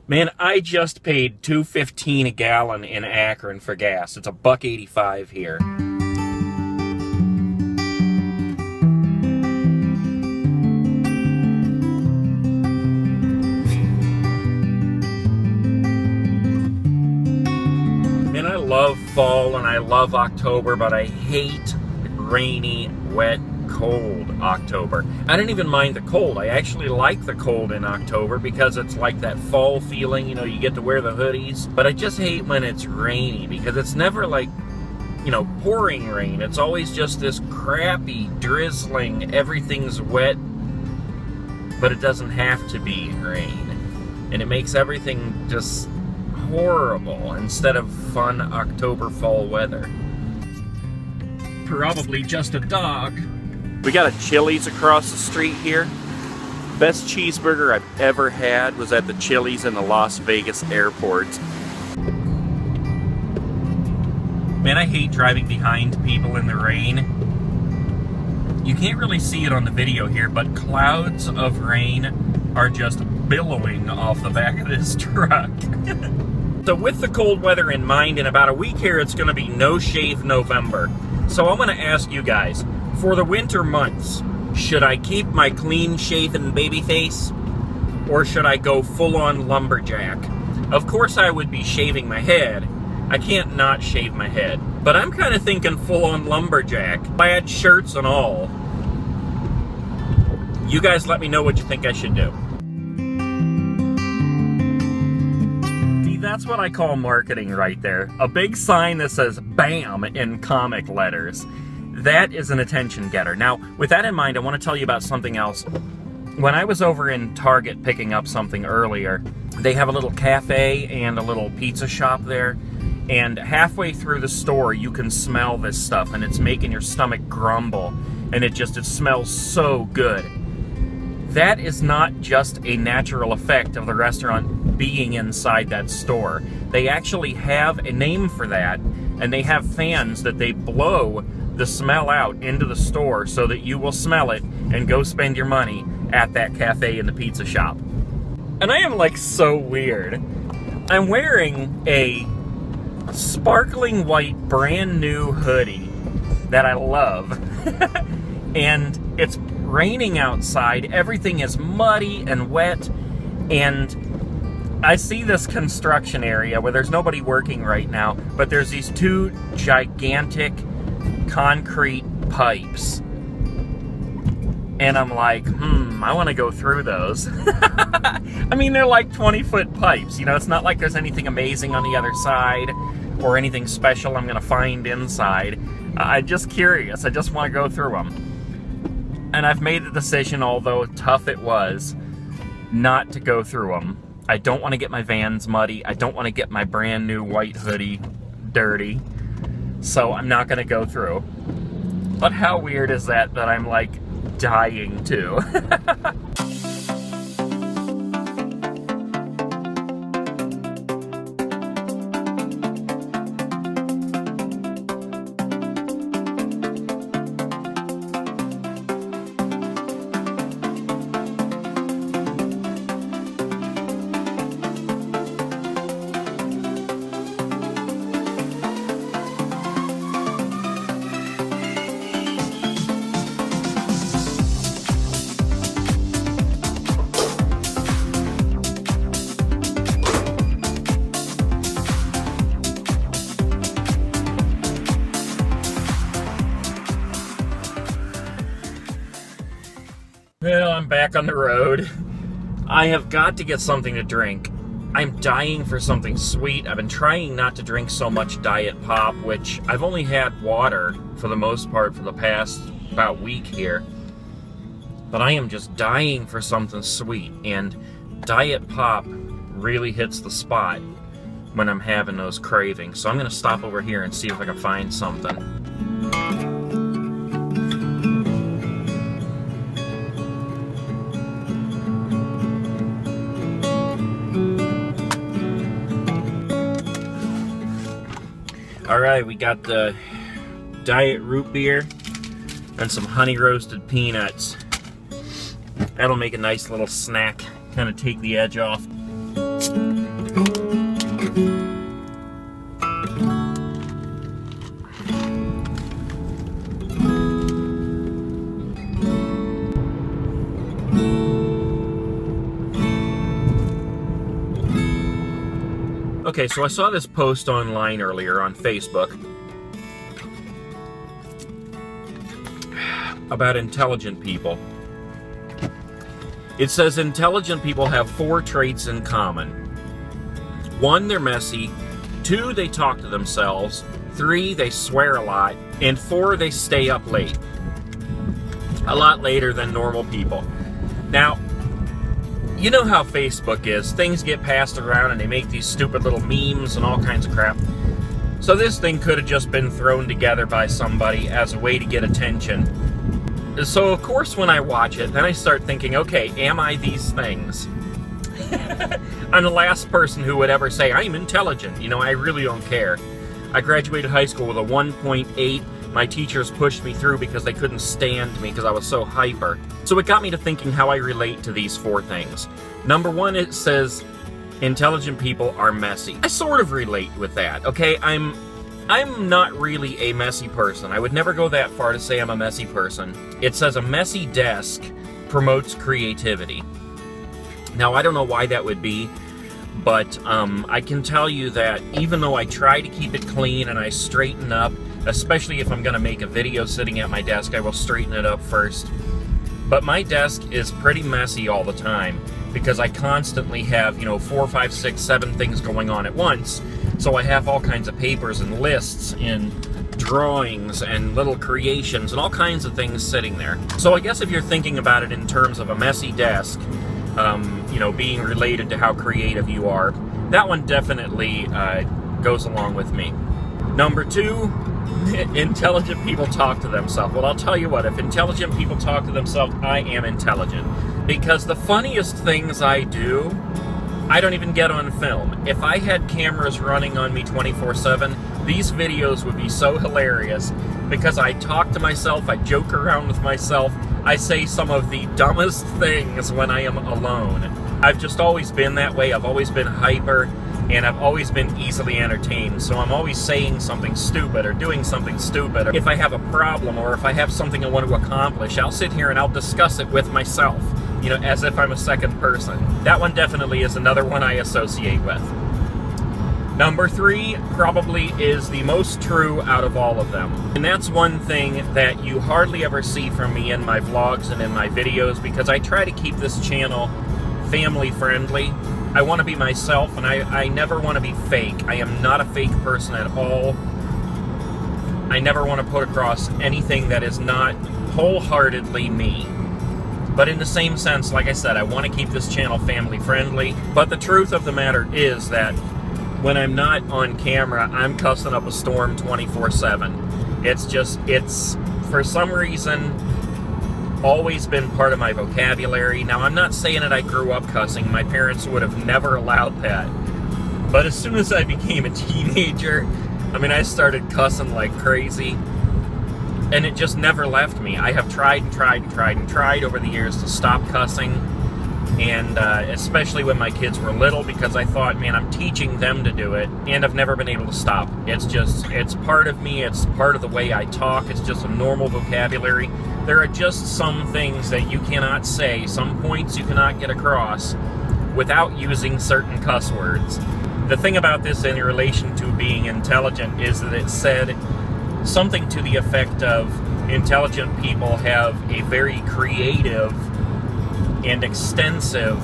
Man, I just paid $2.15 a gallon in Akron for gas. It's $1.85 here. Man, I love fall and I love October, but I hate rainy, wet, cold October. I didn't even mind the cold. I actually like the cold in October because it's like that fall feeling, you know, you get to wear the hoodies. But I just hate when it's rainy because it's never like, you know, pouring rain. It's always just this crappy, drizzling, everything's wet, but it doesn't have to be rain. And it makes everything just horrible instead of fun October fall weather. Probably just a dog. We got a Chili's across the street here. Best cheeseburger I've ever had was at the Chili's in the Las Vegas airport. Man, I hate driving behind people in the rain. You can't really see it on the video here, but clouds of rain are just billowing off the back of this truck. So with the cold weather in mind, in about a week here, it's going to be No Shave November. So I'm going to ask you guys, for the winter months, should I keep my clean-shaven baby face, or should I go full-on lumberjack? Of course I would be shaving my head. I can't not shave my head. But I'm kind of thinking full-on lumberjack. Plaid shirts and all. You guys let me know what you think I should do. See, that's what I call marketing right there. A big sign that says BAM in comic letters. That is an attention getter. Now, with that in mind, I want to tell you about something else. When I was over in Target picking up something earlier, they have a little cafe and a little pizza shop there. And halfway through the store, you can smell this stuff, and it's making your stomach grumble. And it smells so good. That is not just a natural effect of the restaurant being inside that store. They actually have a name for that, and they have fans that they blow the smell out into the store so that you will smell it and go spend your money at that cafe in the pizza shop. And I am like so weird. I'm wearing a sparkling white brand new hoodie that I love. And it's raining outside. Everything is muddy and wet. And I see this construction area where there's nobody working right now, but there's these two gigantic concrete pipes. And I'm like, I want to go through those. I mean, they're like 20-foot pipes. You know, it's not like there's anything amazing on the other side or anything special I'm going to find inside. I'm just curious. I just want to go through them. And I've made the decision, although tough it was, not to go through them. I don't want to get my Vans muddy. I don't want to get my brand new white hoodie dirty. So I'm not going to go through. But how weird is that I'm like dying to? Well, I'm back on the road. I have got to get something to drink. I'm dying for something sweet. I've been trying not to drink so much Diet Pop, which I've only had water for the most part for the past about week here. But I am just dying for something sweet, and Diet Pop really hits the spot when I'm having those cravings. So I'm going to stop over here and see if I can find something. Alright, we got the diet root beer and some honey roasted peanuts. That'll make a nice little snack, kind of take the edge off. Okay, so I saw this post online earlier on Facebook about intelligent people. It says intelligent people have 4 traits in common. 1, they're messy. 2, they talk to themselves. 3, they swear a lot. And 4, they stay up late. A lot later than normal people. Now, you know how Facebook is. Things get passed around and they make these stupid little memes and all kinds of crap. So this thing could have just been thrown together by somebody as a way to get attention. So of course when I watch it, then I start thinking, okay, am I these things? I'm the last person who would ever say, I'm intelligent. You know, I really don't care. I graduated high school with a 1.8. My teachers pushed me through because they couldn't stand me because I was so hyper. So it got me to thinking how I relate to these 4 things. Number 1, it says intelligent people are messy. I sort of relate with that, okay? I'm not really a messy person. I would never go that far to say I'm a messy person. It says a messy desk promotes creativity. Now, I don't know why that would be, but I can tell you that even though I try to keep it clean and I straighten up, especially if I'm going to make a video sitting at my desk, I will straighten it up first. But my desk is pretty messy all the time because I constantly have, 4, 5, 6, 7 things going on at once. So I have all kinds of papers and lists and drawings and little creations and all kinds of things sitting there. So I guess if you're thinking about it in terms of a messy desk, being related to how creative you are, that one definitely goes along with me. Number 2, intelligent people talk to themselves. Well, I'll tell you what, if intelligent people talk to themselves, I am intelligent. Because the funniest things I do, I don't even get on film. If I had cameras running on me 24/7, these videos would be so hilarious because I talk to myself, I joke around with myself, I say some of the dumbest things when I am alone. I've just always been that way. I've always been hyper, and I've always been easily entertained, so I'm always saying something stupid or doing something stupid. If I have a problem or if I have something I want to accomplish, I'll sit here and I'll discuss it with myself, as if I'm a second person. That one definitely is another one I associate with. Number 3 probably is the most true out of all of them. And that's one thing that you hardly ever see from me in my vlogs and in my videos because I try to keep this channel family friendly. I want to be myself, and I never want to be fake. I am not a fake person at all. I never want to put across anything that is not wholeheartedly me. But in the same sense, like I said, I want to keep this channel family friendly. But the truth of the matter is that when I'm not on camera, I'm cussing up a storm 24/7. It's for some reason always been part of my vocabulary. Now, I'm not saying that I grew up cussing. My parents would have never allowed that. But as soon as I became a teenager, I started cussing like crazy. And it just never left me. I have tried and tried over the years to stop cussing. And especially when my kids were little, because I thought, man, I'm teaching them to do it, and I've never been able to stop. It's part of me, it's part of the way I talk, it's just a normal vocabulary. There are just some things that you cannot say, some points you cannot get across without using certain cuss words. The thing about this in relation to being intelligent is that it said something to the effect of intelligent people have a very creative and extensive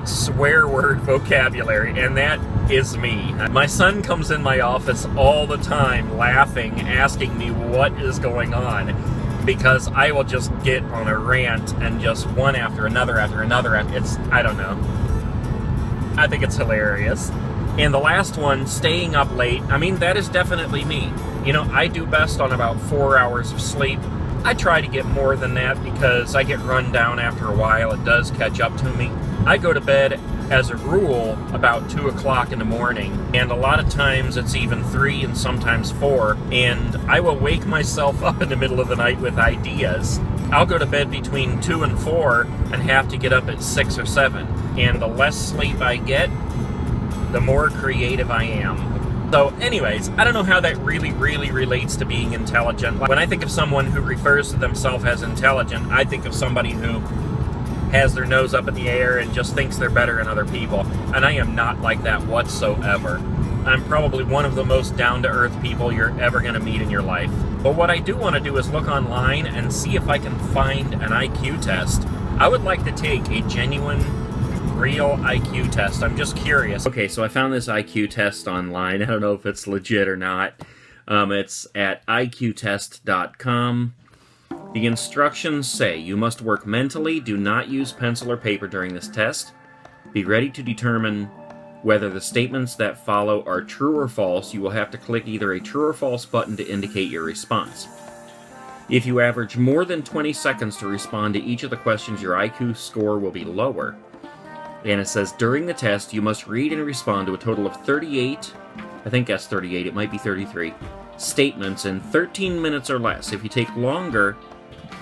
swear word vocabulary, and that is me. My son comes in my office all the time laughing, asking me what is going on, because I will just get on a rant and just one after another. I don't know. I think it's hilarious. And the last one, staying up late, that is definitely me. I do best on about 4 hours of sleep. I try to get more than that because I get run down after a while. It does catch up to me. I go to bed, as a rule, about 2 o'clock in the morning, and a lot of times it's even 3 and sometimes 4, and I will wake myself up in the middle of the night with ideas. I'll go to bed between 2 and 4 and have to get up at 6 or 7. And the less sleep I get, the more creative I am. So anyways, I don't know how that really relates to being intelligent. When I think of someone who refers to themselves as intelligent, I think of somebody who has their nose up in the air and just thinks they're better than other people. And I am not like that whatsoever. I'm probably one of the most down-to-earth people you're ever going to meet in your life. But what I do want to do is look online and see if I can find an IQ test. I would like to take a genuine, real IQ test. I'm just curious. Okay, so I found this IQ test online. I don't know if it's legit or not. It's at iqtest.com. The instructions say you must work mentally, do not use pencil or paper during this test. Be ready to determine whether the statements that follow are true or false. You will have to click either a true or false button to indicate your response. If you average more than 20 seconds to respond to each of the questions, your IQ score will be lower. And it says during the test, you must read and respond to a total of 38, I think that's 38, it might be 33, statements in 13 minutes or less. If you take longer,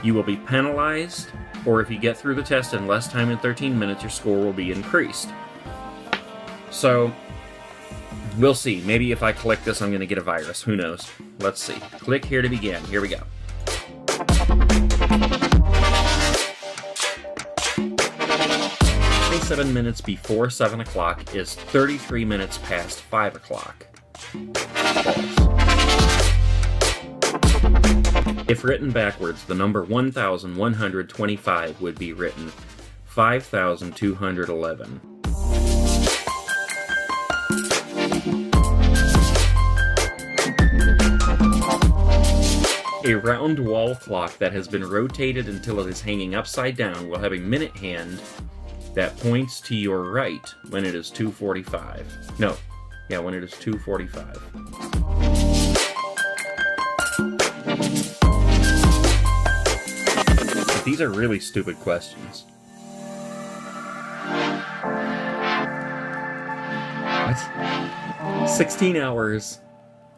you will be penalized, or if you get through the test in less time than 13 minutes, your score will be increased. So, we'll see. Maybe if I click this, I'm going to get a virus. Who knows? Let's see. Click here to begin. Here we go. Seven minutes before 7 o'clock is 33 minutes past 5 o'clock. If written backwards, the number 1,125 would be written 5,211. A round wall clock that has been rotated until it is hanging upside down will have a minute hand that points to your right when it is 2:45. No, yeah, when it is 2:45. These are really stupid questions. What? 16 hours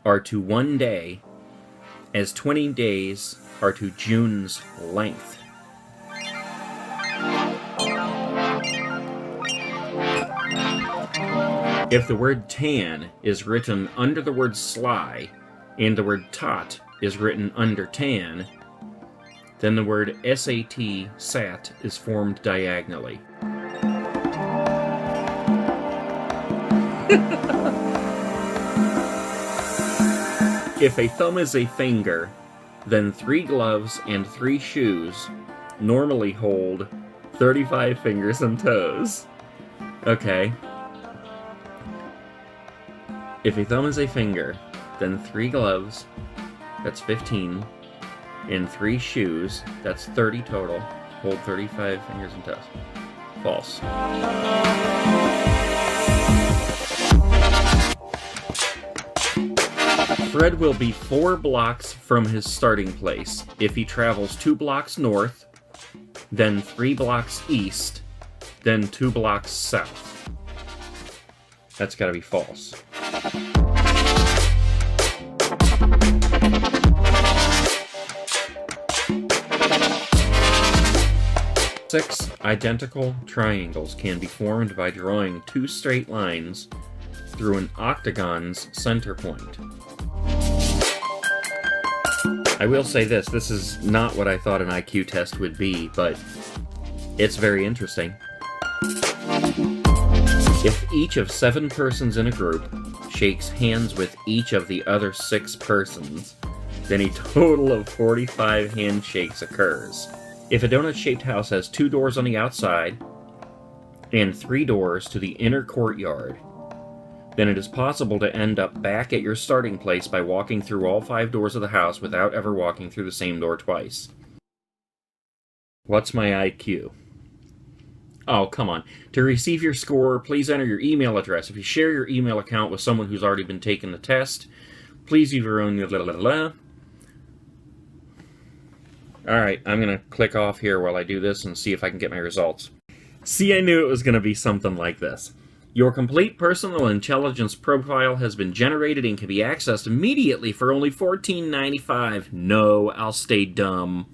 are to 1 day, as 20 days are to June's length. If the word tan is written under the word sly, and the word tot is written under tan, then the word SAT, sat, is formed diagonally. If a thumb is a finger, then 3 gloves and 3 shoes normally hold 35 fingers and toes. Okay. If a thumb is a finger, then 3 gloves, that's 15, and 3 shoes, that's 30 total, hold 35 fingers and toes. False. Fred will be 4 blocks from his starting place if he travels 2 blocks north, then 3 blocks east, then 2 blocks south. That's gotta be false. 6 identical triangles can be formed by drawing 2 straight lines through an octagon's center point. I will say this is not what I thought an IQ test would be, but it's very interesting. If each of 7 persons in a group shakes hands with each of the other 6 persons, then a total of 45 handshakes occurs. If a donut-shaped house has 2 doors on the outside and 3 doors to the inner courtyard, then it is possible to end up back at your starting place by walking through all 5 doors of the house without ever walking through the same door twice. What's my IQ? Oh, come on. To receive your score, please enter your email address. If you share your email account with someone who's already been taking the test, please use your own Alright, I'm going to click off here while I do this and see if I can get my results. See, I knew it was going to be something like this. Your complete personal intelligence profile has been generated and can be accessed immediately for only $14.95. No, I'll stay dumb.